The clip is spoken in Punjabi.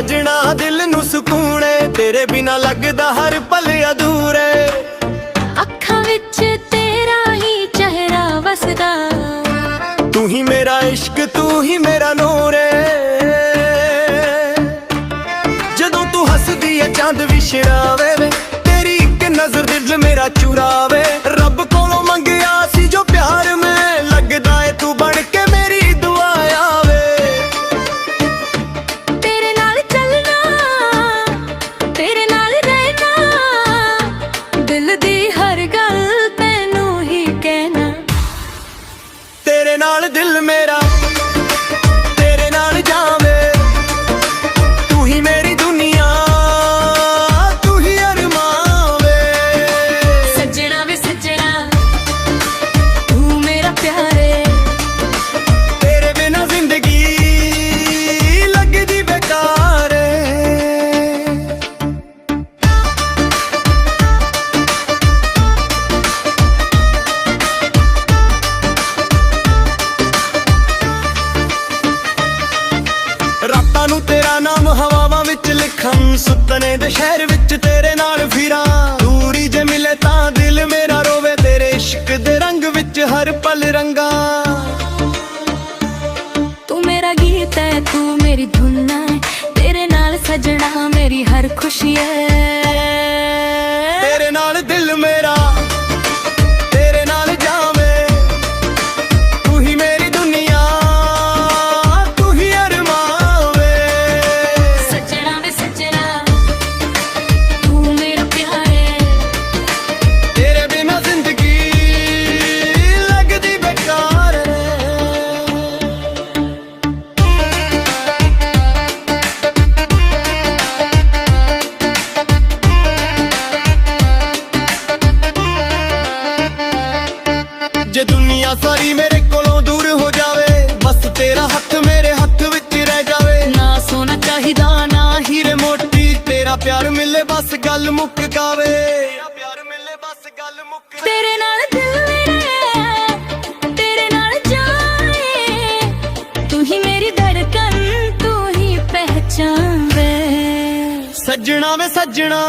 ਸੱਜਣਾ ਦਿਲ ਨੂੰ ਸਕੂਨ ਏ, ਤੇਰੇ ਬਿਨਾ ਲੱਗਦਾ ਹਰ ਪਲ ਅਧੂਰੇ। ਅੱਖਾਂ ਵਿੱਚ ਤੇਰਾ ਹੀ ਚਿਹਰਾ ਵਸਦਾ, ਤੂੰ ਹੀ ਮੇਰਾ ਇਸ਼ਕ ਤੂੰ ਹੀ ਮੇਰਾ ਨੂਰ ਏ। ਜਦੋਂ ਤੂੰ ਹੱਸਦੀ ਏ ਚਾਂਦ ਵੀ ਸ਼ਰਾਵੇ ਵੇ, ਤੇਰੀ ਇੱਕ ਨਜ਼ਰ ਦਿਲ ਮੇਰਾ ਚੁਰਾਵੇ। ਰੱਬ ਕੋਲੋਂ ਮੰਗਿਆ ਸੀ ਜੋ ਪਿਆਰ ਮੈਂ, ਲੱਗਦਾ ਏ ਤੂੰ ਬਣ ਕੇ ਮੇਰੀ ਦੁਆ ਆਵੇ। ਤੇਰੇ ਨਾਲ ਚੱਲਣਾ, ਤੇਰੇ ਨਾਲ ਰਹਿਣਾ, ਦਿਲ ਦੀ ਹਰ ਗੱਲ ਤੈਨੂੰ ਹੀ ਕਹਿਣਾ। ਤੇਰੇ ਨਾਲ ਦਿਲ ਮੇਰਾ ਤੇਰੇ ਨਾਲ ਜਾਵੇ, ਤੂੰ ਹੀ ਮੇਰੀ ਦੁਨੀਆ ਤੂੰ ਹੀ ਅਰਮਾਂ ਵੇ। ਸੱਜਣਾ ਵੇ ਸੱਜਣਾ ਤੂੰ ਮੇਰਾ ਪਿਆਰ ਏ, ਤੇਰੇ ਬਿਨਾ ਜ਼ਿੰਦਗੀ ਲੱਗਦੀ ਬੇਕਾਰ ਏ। ਰਾਤਾਂ ਨੂੰ ਤੇਰਾ ਨਾਮ ਹਵਾਵਾਂ ਵਿੱਚ ਲਿਖਣ, ਸੁਪਨੇ ਦੇ ਸ਼ਹਿਰ ਵਿੱਚ ਤੇਰੇ ਨਾਲ ਫਿਰਾਂ। ਦੂਰੀ ਜੇ ਮਿਲੇ ਤਾਂ ਦਿਲ ਮੇਰਾ ਰੋਵੇ, ਤੇਰੇ ਇਸ਼ਕ ਦੇ ਰੰਗ ਵਿੱਚ ਹਰ ਪਲ ਰੰਗਾ। ਤੂੰ ਮੇਰਾ ਗੀਤ ਹੈ ਤੂੰ ਮੇਰੀ ਧੁਨ ਹੈ, ਤੇਰੇ ਨਾਲ ਸੱਜਣਾ ਮੇਰੀ ਹਰ ਖੁਸ਼ੀ ਹੈ। ਤੇਰੇ ਨਾਲ ਦਿਲ ਮੇਰਾ ਤੇਰੇ ਨਾਲ ਜਾਵੇ, ਤੂੰ ਹੀ ਮੇਰੀ ਦੁਨੀਆ ਤੂੰ ਹੀ ਅਰਮਾਂ ਵੇ। ਸੱਜਣਾ ਵੇ ਸੱਜਣਾ ਤੂੰ ਮੇਰਾ ਪਿਆਰ ਏ, ਤੇਰੇ ਬਿਨਾ ਜ਼ਿੰਦਗੀ ਲੱਗਦੀ ਬੇਕਾਰ ਏ। ਜੇ ਦੁਨੀਆ ਸਾਰੀ ਮੇਰੇ ਕੋਲੋਂ ਦੂਰ ਹੋ ਜਾਵੇ, ਬਸ ਤੇਰਾ ਹੱਥ ਮੇਰੇ ਹੱਥ ਵਿੱਚ ਰਹਿ ਜਾਵੇ। ਨਾ ਸੋਨਾ ਚਾਹੀਦਾ ਨਾ ਹੀਰੇ ਮੋਤੀ ਤੇਰਾ ਪਿਆਰ ਮਿਲੇ ਬਸ ਗੱਲ ਮੁੱਕ ਜਾਵੇ। ਤੇਰਾ ਪਿਆਰ ਮਿਲੇ ਬਸ ਗੱਲ ਮੁੱਕ ਜਾਵੇ। ਤੇਰੇ ਨਾਲ ਦਿਲ ਮੇਰਾ ਤੇਰੇ ਨਾਲ ਜਾਏ, ਤੂੰ ਹੀ ਮੇਰੀ ਧੜਕਨ ਤੂੰ ਹੀ ਪਹਿਚਾਨ ਵੇ। ਸੱਜਣਾ ਵੇ ਸੱਜਣਾ